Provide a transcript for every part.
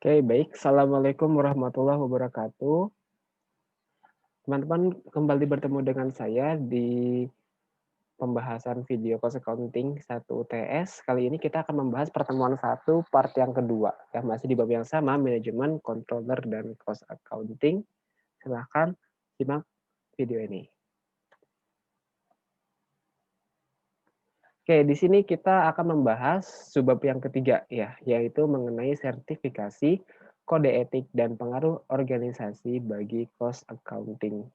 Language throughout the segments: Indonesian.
Oke, baik. Assalamualaikum warahmatullahi wabarakatuh. Teman-teman kembali bertemu dengan saya di pembahasan video cost accounting 1 UTS. Kali ini kita akan membahas pertemuan 1 part yang kedua. Ya, masih di bab yang sama, manajemen, controller, dan cost accounting. Silahkan simak video ini. Oke, di sini kita akan membahas subbab yang ketiga ya, yaitu mengenai sertifikasi, kode etik, dan pengaruh organisasi bagi cost accounting.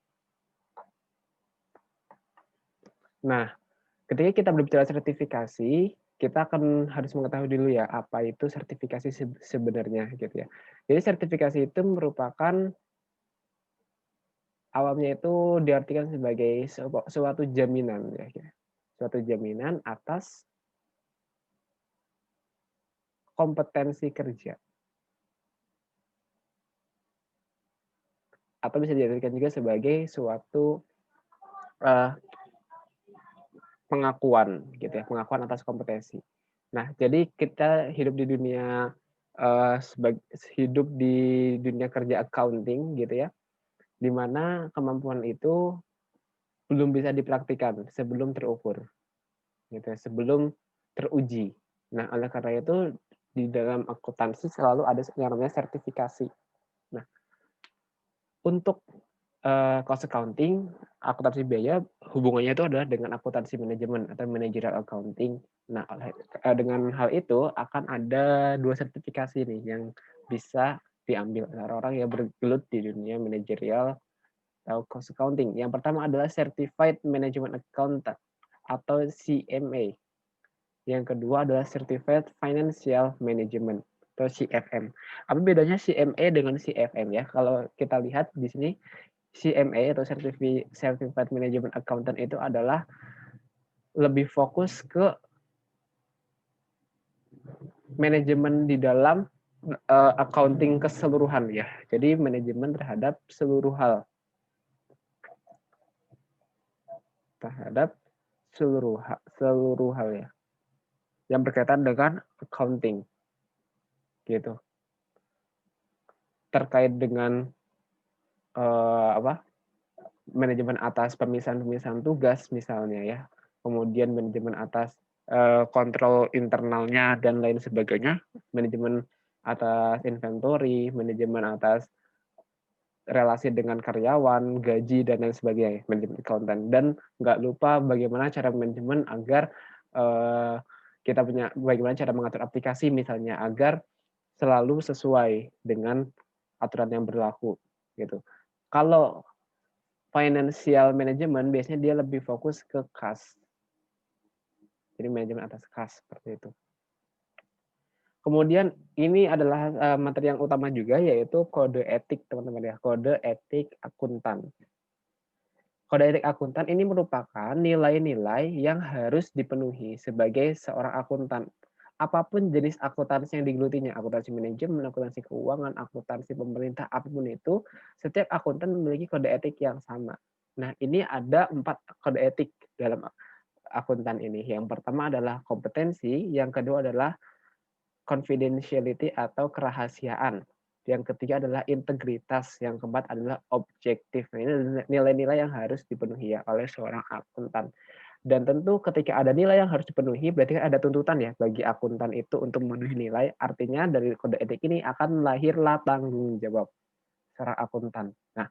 Nah, ketika kita berbicara sertifikasi, kita akan harus mengetahui dulu ya, apa itu sertifikasi sebenarnya gitu ya. Jadi sertifikasi itu merupakan awalnya itu diartikan sebagai suatu jaminan ya, suatu jaminan atas kompetensi kerja atau bisa diartikan juga sebagai suatu pengakuan gitu ya, pengakuan atas kompetensi. Nah, jadi kita hidup di dunia hidup di dunia kerja accounting gitu ya, di mana kemampuan itu belum bisa dipraktikkan sebelum terukur, gitu ya, sebelum teruji. Nah, oleh karena itu di dalam akuntansi selalu ada yang namanya sertifikasi. Nah, untuk cost accounting, akuntansi biaya hubungannya itu adalah dengan akuntansi manajemen atau managerial accounting. Nah, dengan hal itu akan ada 2 sertifikasi nih yang bisa diambil oleh orang-orang yang bergelut di dunia manajerial atau cost accounting. Yang pertama adalah Certified Management Accountant atau CMA. Yang kedua adalah Certified Financial Management atau CFM. Apa bedanya CMA dengan CFM ya? Kalau kita lihat di sini CMA atau Certified Management Accountant itu adalah lebih fokus ke manajemen di dalam accounting keseluruhan ya. Jadi manajemen terhadap seluruh hal. Terhadap seluruh hal ya. Yang berkaitan dengan accounting. Gitu. Terkait dengan manajemen atas pemisahan tugas misalnya ya. Kemudian manajemen atas kontrol internalnya dan lain sebagainya, manajemen atas inventory, manajemen atas relasi dengan karyawan, gaji dan lain sebagainya, manajemen accountant. Dan nggak lupa bagaimana cara manajemen agar kita punya bagaimana cara mengatur aplikasi misalnya agar selalu sesuai dengan aturan yang berlaku gitu. Kalau financial management biasanya dia lebih fokus ke kas. Jadi manajemen atas kas seperti itu. Kemudian ini adalah materi yang utama juga yaitu kode etik teman-teman ya, kode etik akuntan. Kode etik akuntan ini merupakan nilai-nilai yang harus dipenuhi sebagai seorang akuntan. Apapun jenis akuntansi yang digelutinya, akuntansi manajemen, akuntansi keuangan, akuntansi pemerintah, apapun itu, setiap akuntan memiliki kode etik yang sama. Nah, ini ada 4 kode etik dalam akuntan ini. Yang pertama adalah kompetensi, yang kedua adalah confidentiality atau kerahasiaan. Yang ketiga adalah integritas, yang keempat adalah objektif. Nah, ini nilai-nilai yang harus dipenuhi ya oleh seorang akuntan. Dan tentu ketika ada nilai yang harus dipenuhi, berarti kan ada tuntutan ya bagi akuntan itu untuk memenuhi nilai. Artinya dari kode etik ini akan lahirlah tanggung jawab seorang akuntan. Nah,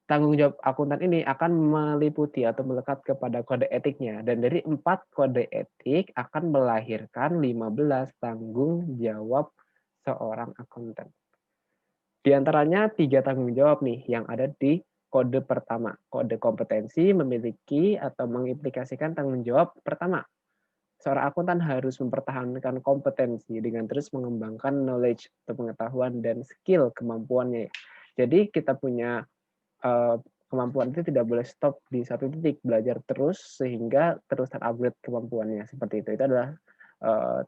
tanggung jawab akuntan ini akan meliputi atau melekat kepada kode etiknya. Dan dari 4 kode etik akan melahirkan 15 tanggung jawab seorang akuntan. Di antaranya 3 tanggung jawab nih yang ada di kode pertama. Kode kompetensi memiliki atau mengimplikasikan tanggung jawab pertama. Seorang akuntan harus mempertahankan kompetensi dengan terus mengembangkan knowledge atau pengetahuan dan skill kemampuannya. Jadi kita punya kemampuan itu tidak boleh stop di satu titik, belajar terus sehingga terus terupgrade kemampuannya seperti itu. Itu adalah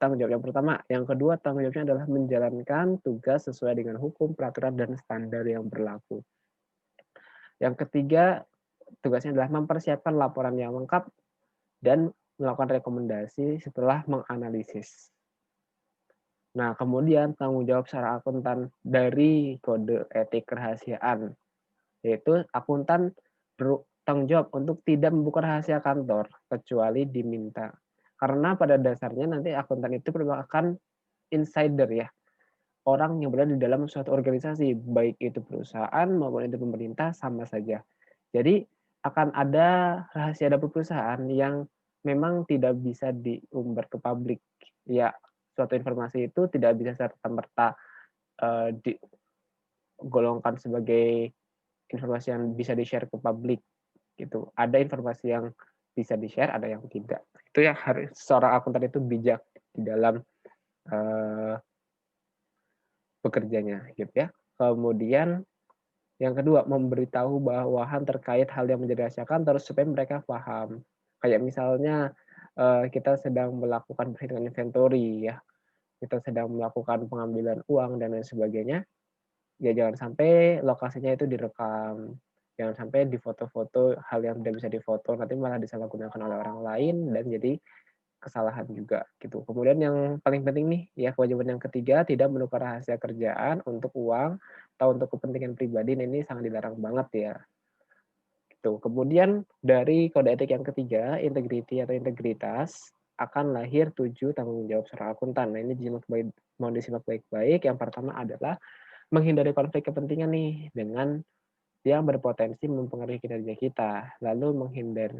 tanggung jawab yang pertama. Yang kedua, tanggung jawabnya adalah menjalankan tugas sesuai dengan hukum, peraturan, dan standar yang berlaku. Yang ketiga, tugasnya adalah mempersiapkan laporan yang lengkap dan melakukan rekomendasi setelah menganalisis. Nah, kemudian tanggung jawab secara akuntan dari kode etik kerahasiaan, yaitu akuntan bertanggung jawab untuk tidak membuka rahasia kantor kecuali diminta. Karena pada dasarnya nanti akuntan itu merupakan insider ya, orang yang berada di dalam suatu organisasi, baik itu perusahaan maupun itu pemerintah sama saja. Jadi akan ada rahasia dapur perusahaan yang memang tidak bisa diumbar ke publik. Ya, suatu informasi itu tidak bisa serta-merta digolongkan sebagai informasi yang bisa di-share ke publik gitu. Ada informasi yang bisa di-share, ada yang tidak. Itu yang harus seorang akuntan itu bijak di dalam bekerjanya gitu ya. Kemudian yang kedua, memberitahu bawahan terkait hal yang menjadi rahasia kantor supaya mereka paham. Kayak misalnya kita sedang melakukan perhitungan inventory ya, kita sedang melakukan pengambilan uang dan lain sebagainya, ya jangan sampai lokasinya itu direkam, jangan sampai difoto-foto hal yang tidak bisa difoto, nanti malah disalahgunakan oleh orang lain dan jadi kesalahan juga gitu. Kemudian yang paling penting nih ya, kewajiban yang ketiga, tidak menukar rahasia kerjaan untuk uang atau untuk kepentingan pribadi. Nah, ini sangat dilarang banget ya. Gitu. Kemudian dari kode etik yang ketiga, integriti atau integritas, akan lahir 7 tanggung jawab seorang akuntan. Nah, ini mohon disimak baik-baik. Yang pertama adalah menghindari konflik kepentingan nih dengan yang berpotensi mempengaruhi kinerja kita, lalu menghindar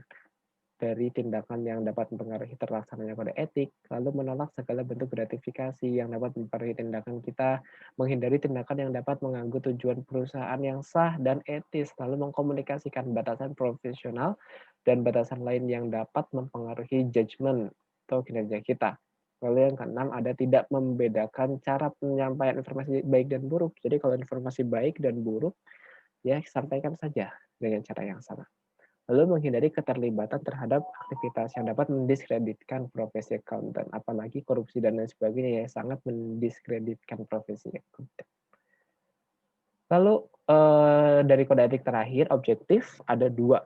dari tindakan yang dapat mempengaruhi terlaksananya kode etik, lalu menolak segala bentuk gratifikasi yang dapat mempengaruhi tindakan kita, menghindari tindakan yang dapat mengganggu tujuan perusahaan yang sah dan etis, lalu mengkomunikasikan batasan profesional dan batasan lain yang dapat mempengaruhi judgement atau kinerja kita. Lalu yang keenam ada tidak membedakan cara penyampaian informasi baik dan buruk. Jadi kalau informasi baik dan buruk, ya sampaikan saja dengan cara yang sama. Lalu menghindari keterlibatan terhadap aktivitas yang dapat mendiskreditkan profesi accountant, apalagi korupsi dan lain sebagainya yang sangat mendiskreditkan profesi accountant. Lalu dari kode etik terakhir, objektif, ada 2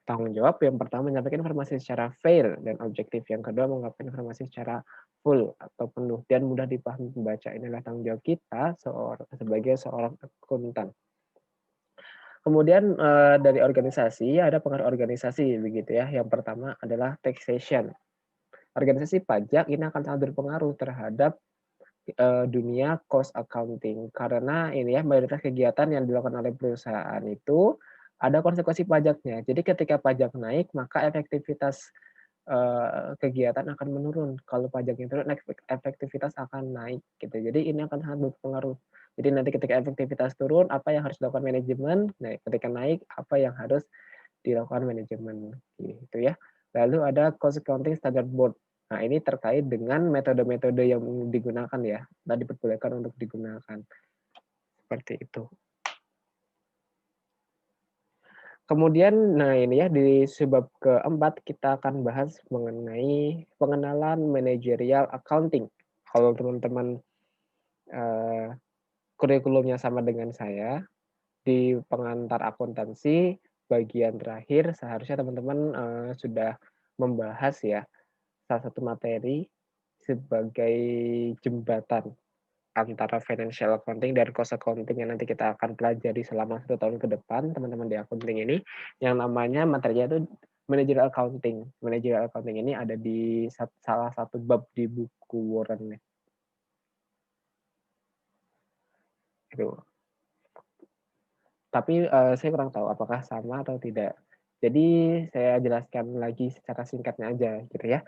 tanggung jawab. Yang pertama menyampaikan informasi secara fair dan objektif. Yang kedua mengungkapkan informasi secara full atau penuh dan mudah dipahami pembaca. Inilah tanggung jawab kita sebagai seorang akuntan. Kemudian dari organisasi ada pengaruh organisasi begitu ya. Yang pertama adalah taxation. Organisasi pajak ini akan sangat berpengaruh terhadap dunia cost accounting karena ini ya mayoritas kegiatan yang dilakukan oleh perusahaan itu ada konsekuensi pajaknya. Jadi ketika pajak naik maka efektivitas kegiatan akan menurun. Kalau pajaknya turun, efektivitas akan naik gitu. Jadi ini akan sangat berpengaruh. Jadi nanti ketika efektivitas turun, apa yang harus dilakukan manajemen? Nah, ketika naik, apa yang harus dilakukan manajemen gitu ya. Lalu ada cost accounting standard board. Nah, ini terkait dengan metode-metode yang digunakan ya. Tadi diperbolehkan untuk digunakan. Seperti itu. Kemudian, nah ini ya di sebab keempat kita akan bahas mengenai pengenalan managerial accounting. Kalau teman-teman kurikulumnya sama dengan saya, di pengantar akuntansi bagian terakhir seharusnya teman-teman sudah membahas ya salah satu materi sebagai jembatan antara financial accounting dan cost accounting yang nanti kita akan pelajari selama 1 tahun ke depan, teman-teman di accounting ini, yang namanya materinya itu managerial accounting. Managerial accounting ini ada di salah satu bab di buku Warren. Gitu. Tapi saya kurang tahu apakah sama atau tidak. Jadi saya jelaskan lagi secara singkatnya aja gitu ya.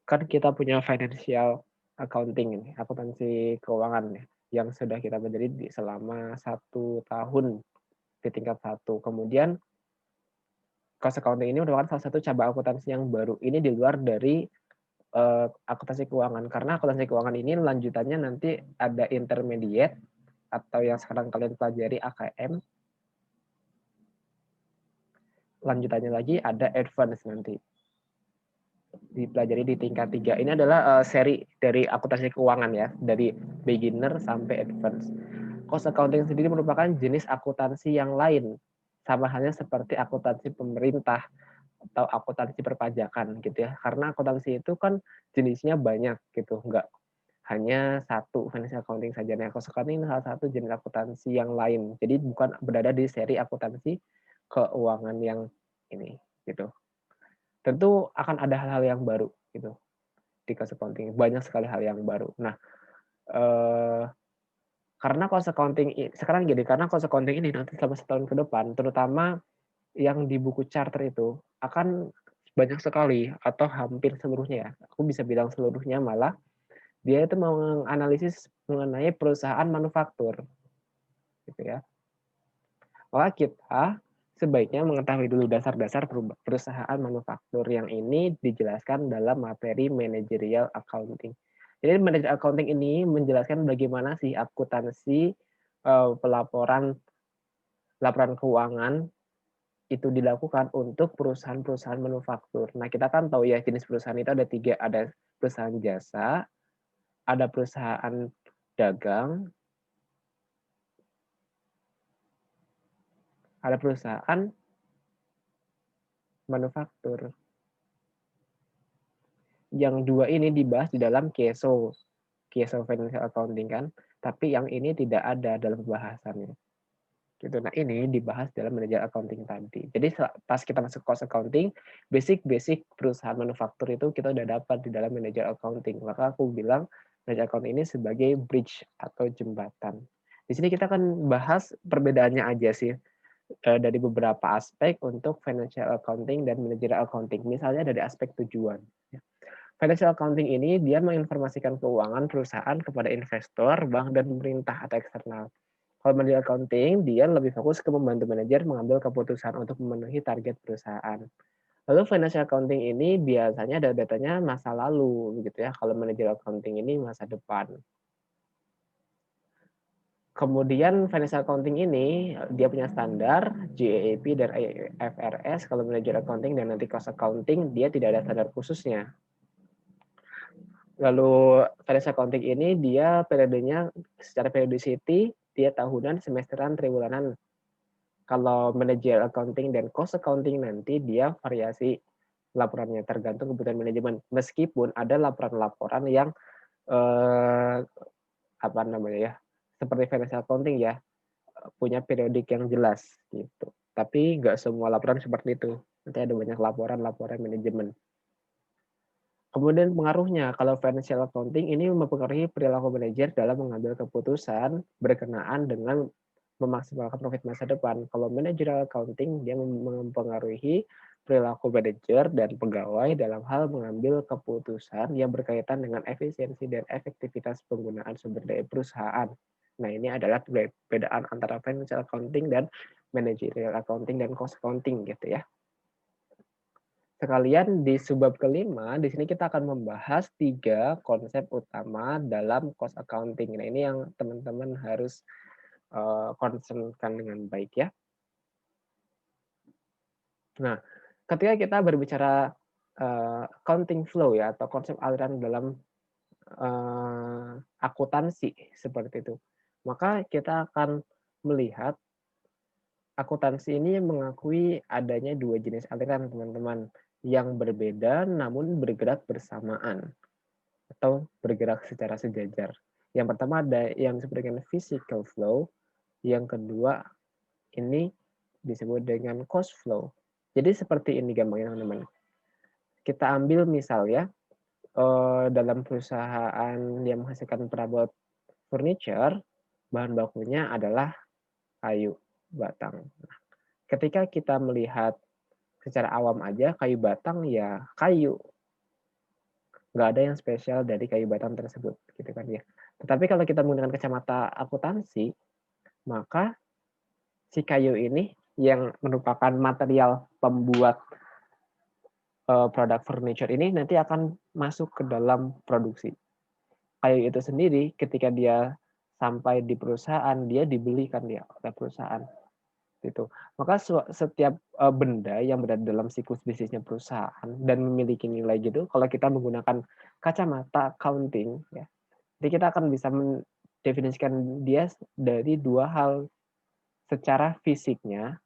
Kan kita punya financial accounting ini, akuntansi keuangan ya, yang sudah kita pelajari selama 1 tahun di tingkat 1. Kemudian cost accounting ini merupakan salah satu cabang akuntansi yang baru. Ini di luar dari akuntansi keuangan. Karena akuntansi keuangan ini lanjutannya nanti ada intermediate atau yang sekarang kalian pelajari AKM. Lanjutannya lagi ada advance nanti. Dipelajari di tingkat 3. Ini adalah seri dari akuntansi keuangan ya, dari beginner sampai advance. Cost accounting sendiri merupakan jenis akuntansi yang lain, sama halnya seperti akuntansi pemerintah atau akuntansi perpajakan gitu ya. Karena akuntansi itu kan jenisnya banyak gitu, hanya satu financial accounting saja. Nah, cost accounting salah satu jenis akuntansi yang lain. Jadi bukan berada di seri akuntansi keuangan yang ini gitu. Tentu akan ada hal-hal yang baru gitu di cost accounting. Banyak sekali hal yang baru. Nah, karena cost accounting sekarang gini, karena cost accounting ini nanti selama setahun ke depan, terutama yang di buku charter itu akan banyak sekali atau hampir seluruhnya ya. Aku bisa bilang seluruhnya malah dia itu menganalisis mengenai perusahaan manufaktur gitu ya. Maka kita sebaiknya mengetahui dulu dasar-dasar perusahaan manufaktur yang ini dijelaskan dalam materi managerial accounting. Jadi managerial accounting ini menjelaskan bagaimana sih akuntansi laporan keuangan itu dilakukan untuk perusahaan-perusahaan manufaktur. Nah, kita kan tahu ya jenis perusahaan itu ada 3, ada perusahaan jasa, ada perusahaan dagang, ada perusahaan manufaktur. Yang dua ini dibahas di dalam KESO Financial Accounting kan, tapi yang ini tidak ada dalam pembahasannya. Gitu. Nah, ini dibahas dalam manajer accounting tadi. Jadi pas kita masuk cost accounting, basic perusahaan manufaktur itu kita udah dapat di dalam manajer accounting. Maka aku bilang manajer accounting ini sebagai bridge atau jembatan. Di sini kita akan bahas perbedaannya aja sih dari beberapa aspek untuk financial accounting dan managerial accounting. Misalnya dari aspek tujuan. Financial accounting ini dia menginformasikan keuangan perusahaan kepada investor, bank, dan pemerintah atau eksternal. Kalau managerial accounting, dia lebih fokus ke membantu manajer mengambil keputusan untuk memenuhi target perusahaan. Lalu financial accounting ini biasanya datanya masa lalu, begitu ya. Kalau managerial accounting ini masa depan. Kemudian financial accounting ini dia punya standar GAAP dan IFRS. Kalau managerial accounting dan nanti cost accounting dia tidak ada standar khususnya. Lalu financial accounting ini dia periodenya secara periodicity dia tahunan, semesteran, triwulanan. Kalau managerial accounting dan cost accounting nanti dia variasi laporannya tergantung kebutuhan manajemen. Meskipun ada laporan-laporan yang apa namanya ya, seperti financial accounting ya, punya periodik yang jelas gitu. Tapi nggak semua laporan seperti itu. Nanti ada banyak laporan manajemen. Kemudian pengaruhnya, kalau financial accounting ini mempengaruhi perilaku manajer dalam mengambil keputusan berkenaan dengan memaksimalkan profit masa depan. Kalau managerial accounting, dia mempengaruhi perilaku manajer dan pegawai dalam hal mengambil keputusan yang berkaitan dengan efisiensi dan efektivitas penggunaan sumber daya perusahaan. Nah, ini adalah perbedaan antara financial accounting dan managerial accounting dan cost accounting gitu ya. Sekalian di subbab kelima, di sini kita akan membahas 3 konsep utama dalam cost accounting. Nah, ini yang teman-teman harus concernkan dengan baik ya. Nah, ketika kita berbicara accounting flow ya atau konsep aliran dalam akuntansi seperti itu, maka kita akan melihat akuntansi ini mengakui adanya 2 jenis aliran teman-teman yang berbeda namun bergerak bersamaan atau bergerak secara sejajar. Yang pertama ada yang disebut dengan physical flow, yang kedua ini disebut dengan cost flow. Jadi seperti ini gampangnya teman-teman. Kita ambil misal ya, dalam perusahaan yang menghasilkan perabot furniture, bahan bakunya adalah kayu batang. Ketika kita melihat secara awam aja, kayu batang ya kayu. Nggak ada yang spesial dari kayu batang tersebut, gitu kan ya. Tetapi kalau kita menggunakan kacamata akuntansi, maka si kayu ini yang merupakan material pembuat produk furniture ini nanti akan masuk ke dalam produksi. Kayu itu sendiri ketika dia sampai di perusahaan, dia dibelikan dia oleh perusahaan. Gitu. Maka setiap benda yang berada dalam siklus bisnisnya perusahaan dan memiliki nilai gitu, kalau kita menggunakan kacamata accounting, ya, jadi kita akan bisa mendefinisikan dia dari 2 hal, secara fisiknya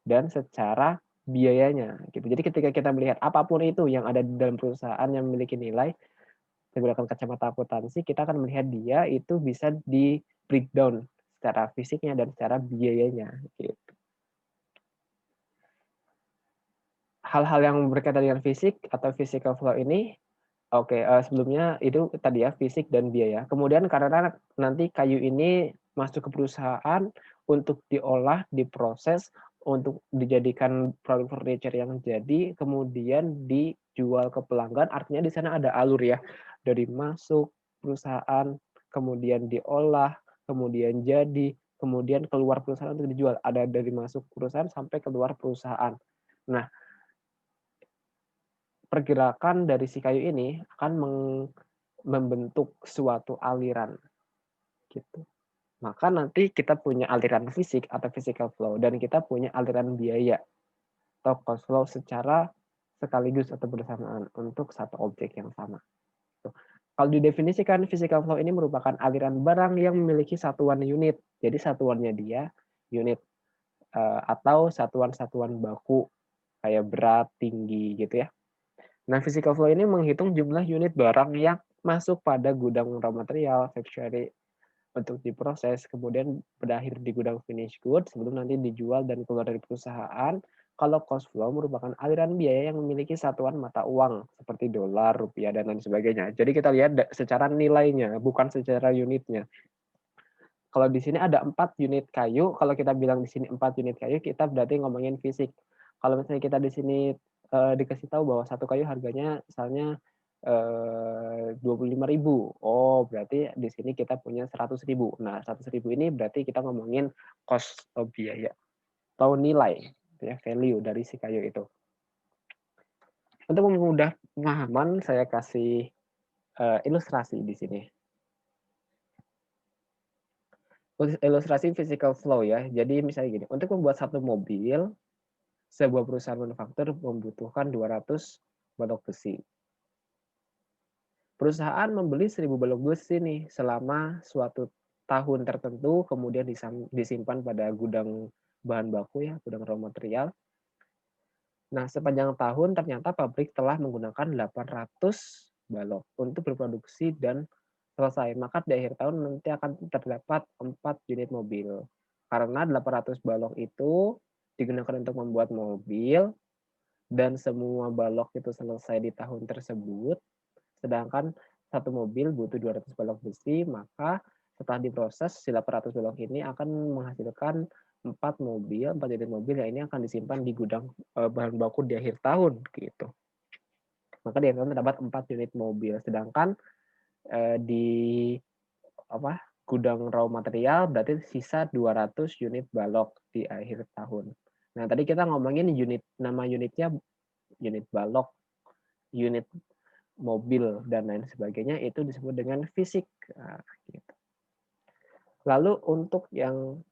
dan secara biayanya. Gitu. Jadi ketika kita melihat apapun itu yang ada di dalam perusahaan yang memiliki nilai, menggunakan kacamata akuntansi, kita akan melihat dia itu bisa di breakdown secara fisiknya dan secara biayanya. Gitu. Hal-hal yang berkaitan dengan fisik atau physical flow ini, oke, sebelumnya itu tadi ya fisik dan biaya. Kemudian karena nanti kayu ini masuk ke perusahaan untuk diolah, diproses, untuk dijadikan produk furniture yang jadi, kemudian dijual ke pelanggan. Artinya di sana ada alur ya, dari masuk perusahaan, kemudian diolah, kemudian jadi, kemudian keluar perusahaan untuk dijual. Ada dari masuk perusahaan sampai keluar perusahaan. Nah, pergerakan dari si kayu ini akan membentuk suatu aliran gitu. Maka nanti kita punya aliran fisik atau physical flow dan kita punya aliran biaya atau cost flow secara sekaligus atau bersamaan untuk satu objek yang sama. Kalau didefinisikan physical flow ini merupakan aliran barang yang memiliki satuan unit. Jadi satuannya dia unit atau satuan-satuan baku kayak berat, tinggi gitu ya. Nah, physical flow ini menghitung jumlah unit barang yang masuk pada gudang raw material, factory untuk diproses, kemudian berakhir di gudang finished goods sebelum nanti dijual dan keluar dari perusahaan. Kalau cost flow merupakan aliran biaya yang memiliki satuan mata uang seperti dolar, rupiah, dan lain sebagainya. Jadi kita lihat secara nilainya, bukan secara unitnya. Kalau di sini ada 4 unit kayu, kalau kita bilang di sini 4 unit kayu, kita berarti ngomongin fisik. Kalau misalnya kita di sini dikasih tahu bahwa satu kayu harganya misalnya 25.000. Oh, berarti di sini kita punya 100.000. Nah, 100.000 ini berarti kita ngomongin cost atau biaya atau nilai ya, value dari si kayu itu. Untuk mempermudah pemahaman, saya kasih ilustrasi di sini. Ilustrasi physical flow ya. Jadi misalnya gini, untuk membuat satu mobil, sebuah perusahaan manufaktur membutuhkan 200 balok besi. Perusahaan membeli 1.000 balok besi nih selama suatu tahun tertentu, kemudian disimpan pada gudang bahan baku ya, gudang raw material. Nah, sepanjang tahun ternyata pabrik telah menggunakan 800 balok untuk berproduksi dan selesai. Maka di akhir tahun nanti akan terdapat 4 unit mobil. Karena 800 balok itu digunakan untuk membuat mobil dan semua balok itu selesai di tahun tersebut, sedangkan satu mobil butuh 200 balok besi, maka setelah diproses si 800 balok ini akan menghasilkan 4 unit mobil yang ini akan disimpan di gudang bahan baku di akhir tahun gitu. Maka di akhir tahun terdapat 4 unit mobil, sedangkan di gudang raw material berarti sisa 200 unit balok di akhir tahun. Nah, tadi kita ngomongin nama unitnya unit balok, unit mobil, dan lain sebagainya, itu disebut dengan fisik. Nah, gitu. Lalu untuk yang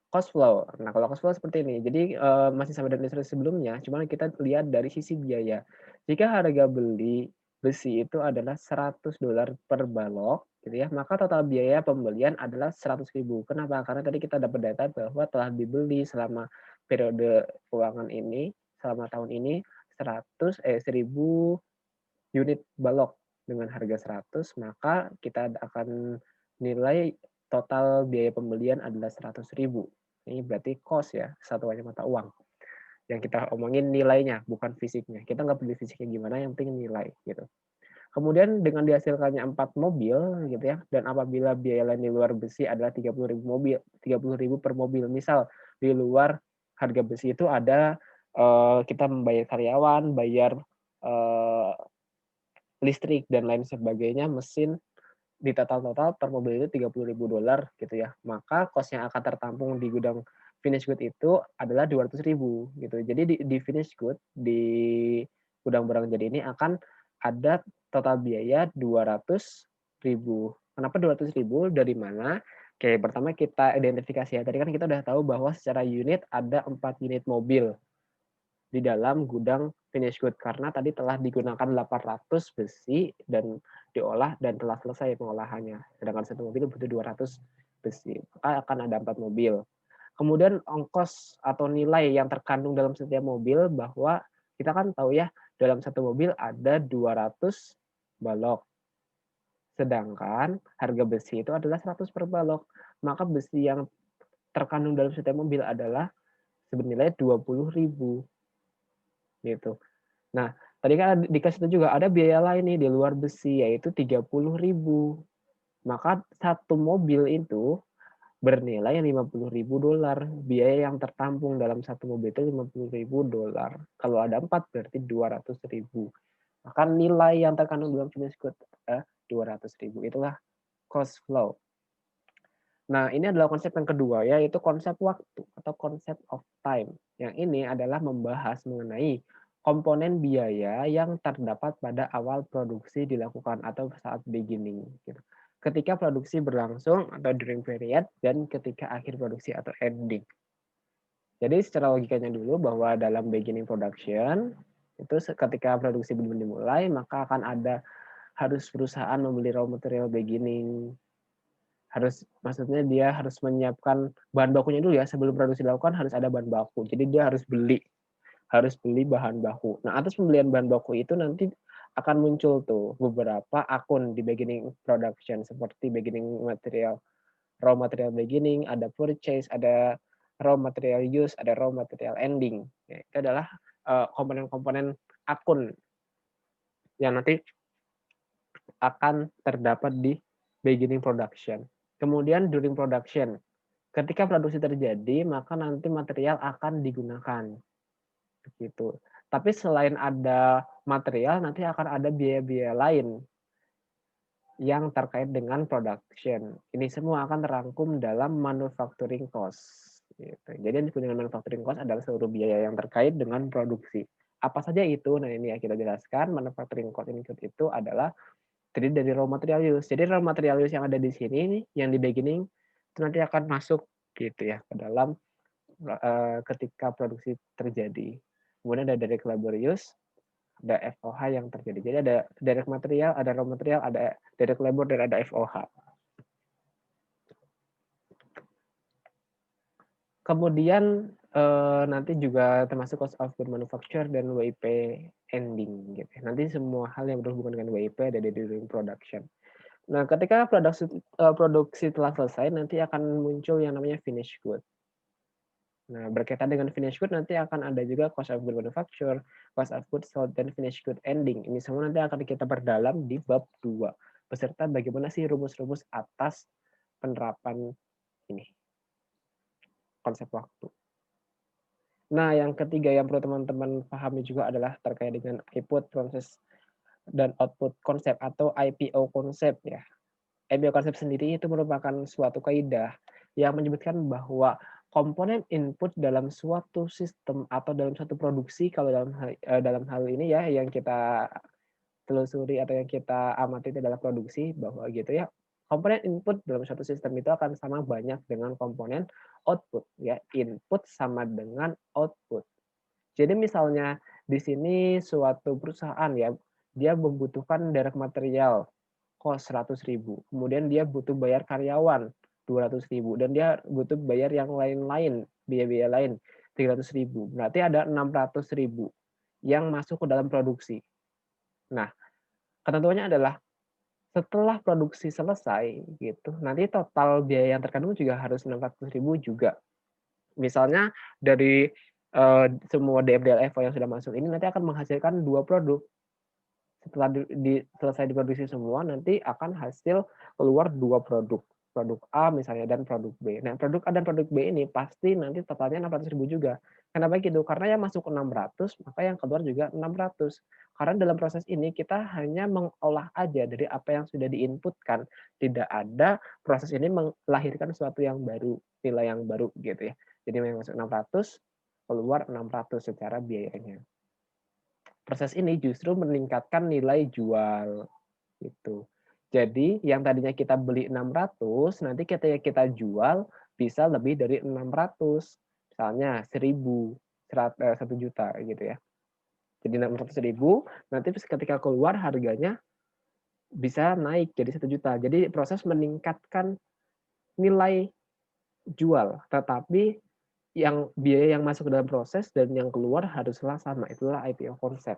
cost flow. Nah, kalau cost flow seperti ini. Jadi masih sama dengan ilustrasi sebelumnya, cuma kita lihat dari sisi biaya. Jika harga beli besi itu adalah $100 per balok, gitu ya, maka total biaya pembelian adalah 100.000. Kenapa? Karena tadi kita dapat data bahwa telah dibeli selama periode keuangan ini, selama tahun ini 1.000 unit balok dengan harga 100, maka kita akan nilai total biaya pembelian adalah 100.000. Ini berarti cost ya, satuannya mata uang. Yang kita omongin nilainya, bukan fisiknya. Kita nggak peduli fisiknya gimana, yang penting nilai gitu. Kemudian dengan dihasilkannya 4 mobil gitu ya, dan apabila biaya lain di luar besi adalah 30.000 per mobil. Misal di luar harga besi itu ada kita membayar karyawan, bayar listrik dan lain sebagainya, mesin, di total per mobil itu $30.000 gitu ya. Maka cost yang akan tertampung di gudang finish good itu adalah 200.000 gitu. Jadi di finish good, di gudang barang jadi ini akan ada total biaya 200.000. Kenapa 200.000? Dari mana? Oke, pertama kita identifikasi ya. Tadi kan kita udah tahu bahwa secara unit ada 4 unit mobil di dalam gudang finish good karena tadi telah digunakan 800 besi dan diolah dan telah selesai pengolahannya. Sedangkan satu mobil butuh 200 besi. Maka akan ada 4 mobil. Kemudian ongkos atau nilai yang terkandung dalam setiap mobil bahwa Kita kan tahu ya, dalam satu mobil ada 200 balok. Sedangkan harga besi itu adalah 100 per balok. Maka besi yang terkandung dalam setiap mobil adalah senilai 20.000 gitu. Nah, tadi kan dikasih tahu juga ada biaya lain nih di luar besi yaitu 30.000. Maka satu mobil itu bernilai $50.000. Biaya yang tertampung dalam satu mobil itu $50.000. Kalau ada 4 berarti 200.000. Maka nilai yang terkandung dalam finished good 200.000. Itulah cost flow. Nah, ini adalah konsep yang kedua, yaitu konsep waktu atau konsep of time. Yang ini adalah membahas mengenai komponen biaya yang terdapat pada awal produksi dilakukan atau saat beginning. Gitu. Ketika produksi berlangsung atau during period, dan ketika akhir produksi atau ending. Jadi secara logikanya dulu bahwa dalam beginning production, itu ketika produksi belum dimulai, maka akan ada harus perusahaan membeli raw material beginning, maksudnya dia harus menyiapkan bahan bakunya dulu ya, sebelum produksi dilakukan harus ada bahan baku. Jadi dia harus beli bahan baku. Nah, atas pembelian bahan baku itu nanti akan muncul tuh beberapa akun di beginning production seperti beginning material, raw material beginning, ada purchase, ada raw material use, ada raw material ending. Ya, itu adalah komponen-komponen akun yang nanti akan terdapat di beginning production. Kemudian during production, ketika produksi terjadi, maka nanti material akan digunakan. Begitu. Tapi selain ada material, nanti akan ada biaya-biaya lain yang terkait dengan production. Ini semua akan terangkum dalam manufacturing cost. Gitu. Jadi yang disebut dengan manufacturing cost adalah seluruh biaya yang terkait dengan produksi. Apa saja itu? Nah, ini ya kita jelaskan. Manufacturing cost itu adalah terdiri dari raw material use. Jadi raw material use yang ada di sini nih, yang di beginning itu nanti akan masuk gitu ya ke dalam ketika produksi terjadi. Kemudian ada direct labor use, ada FOH yang terjadi. Jadi ada direct material, ada raw material, ada direct labor, dan ada FOH. Kemudian nanti juga termasuk cost of good manufacture dan WIP ending gitu. Nanti semua hal yang berhubungan dengan WIP ada di during production. Nah, ketika produksi telah selesai, nanti akan muncul yang namanya finished good. Nah, berkaitan dengan finished good, nanti akan ada juga cost of good manufacture, cost of good sold, dan finished good ending. Ini semua nanti akan kita perdalam di bab 2. Beserta bagaimana sih rumus-rumus atas penerapan ini, konsep waktu. Nah, yang ketiga yang perlu teman-teman pahami juga adalah terkait dengan input, proses, dan output konsep atau IPO konsep ya. IPO konsep sendiri itu merupakan suatu kaidah yang menyebutkan bahwa komponen input dalam suatu sistem atau dalam suatu produksi, kalau dalam hal ini ya yang kita telusuri atau yang kita amati itu adalah produksi, bahwa gitu ya, komponen input dalam suatu sistem itu akan sama banyak dengan komponen output ya. Input sama dengan output. Jadi misalnya di sini suatu perusahaan ya, dia membutuhkan direct material cost 100.000. Kemudian dia butuh bayar karyawan 200.000 dan dia butuh bayar yang lain-lain, biaya-biaya lain 300.000. Berarti ada 600.000 yang masuk ke dalam produksi. Nah, ketentuannya adalah setelah produksi selesai gitu, nanti total biaya yang terkandung juga harus 600.000 juga. Misalnya dari semua DFDLFO yang sudah masuk ini nanti akan menghasilkan 2 produk. Setelah selesai diproduksi semua, nanti akan hasil keluar 2 produk. Produk A misalnya dan produk B. Nah, produk A dan produk B ini pasti nanti totalnya 600.000 juga. Kenapa gitu? Karena yang masuk 600, maka yang keluar juga 600. Karena dalam proses ini kita hanya mengolah aja dari apa yang sudah diinputkan. Tidak ada proses ini melahirkan sesuatu yang baru, nilai yang baru gitu ya. Jadi yang masuk 600, keluar 600 secara biayanya. Proses ini justru meningkatkan nilai jual gitu. Jadi yang tadinya kita beli 600, nanti ketika kita jual bisa lebih dari 600. Misalnya 1.000, 1 juta gitu ya. Jadi 600.000, nanti ketika keluar harganya bisa naik jadi 1 juta. Jadi proses meningkatkan nilai jual, tetapi yang biaya yang masuk ke dalam proses dan yang keluar haruslah sama, itulah IPO konsep.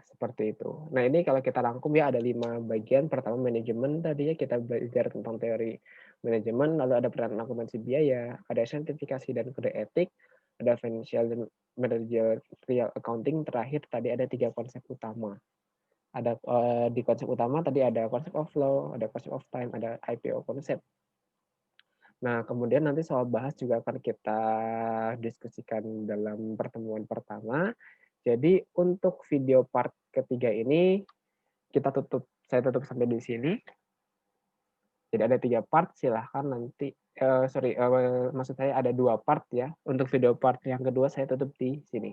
Seperti itu. Nah, ini kalau kita rangkum ya ada 5 bagian. Pertama manajemen tadi ya, kita belajar tentang teori manajemen, lalu ada peran akuntansi biaya, ada sertifikasi dan kode etik, ada financial dan managerial accounting, terakhir tadi ada 3 konsep utama. Ada di konsep utama tadi ada konsep of law, ada konsep of time, ada IPO konsep. Nah, kemudian nanti soal bahas juga akan kita diskusikan dalam pertemuan pertama. Jadi untuk video part ketiga ini saya tutup sampai di sini. Jadi ada 3 part, silahkan nanti maksud saya ada 2 part ya. Untuk video part yang kedua saya tutup di sini.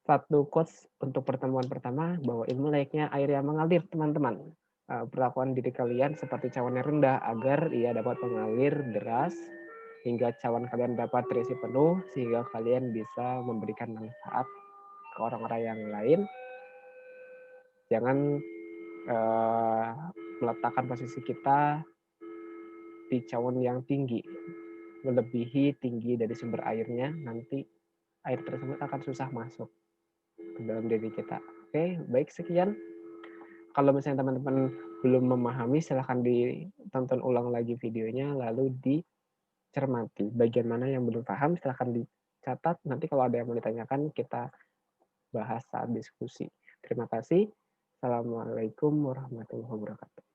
1 quotes untuk pertemuan pertama, bahwa ilmu layaknya air yang mengalir, teman-teman. Perlakuan diri kalian seperti cawan yang rendah agar ia dapat mengalir deras hingga cawan kalian dapat terisi penuh sehingga kalian bisa memberikan manfaat ke orang-orang yang lain. Jangan meletakkan posisi kita di cawan yang tinggi, melebihi tinggi dari sumber airnya, nanti air tersebut akan susah masuk ke dalam diri kita. Oke, baik sekian. Kalau misalnya teman-teman belum memahami, silahkan ditonton ulang lagi videonya, lalu dicermati. Bagian mana yang belum paham, silahkan dicatat. Nanti kalau ada yang mau ditanyakan, kita bahas saat diskusi. Terima kasih. Assalamualaikum warahmatullahi wabarakatuh.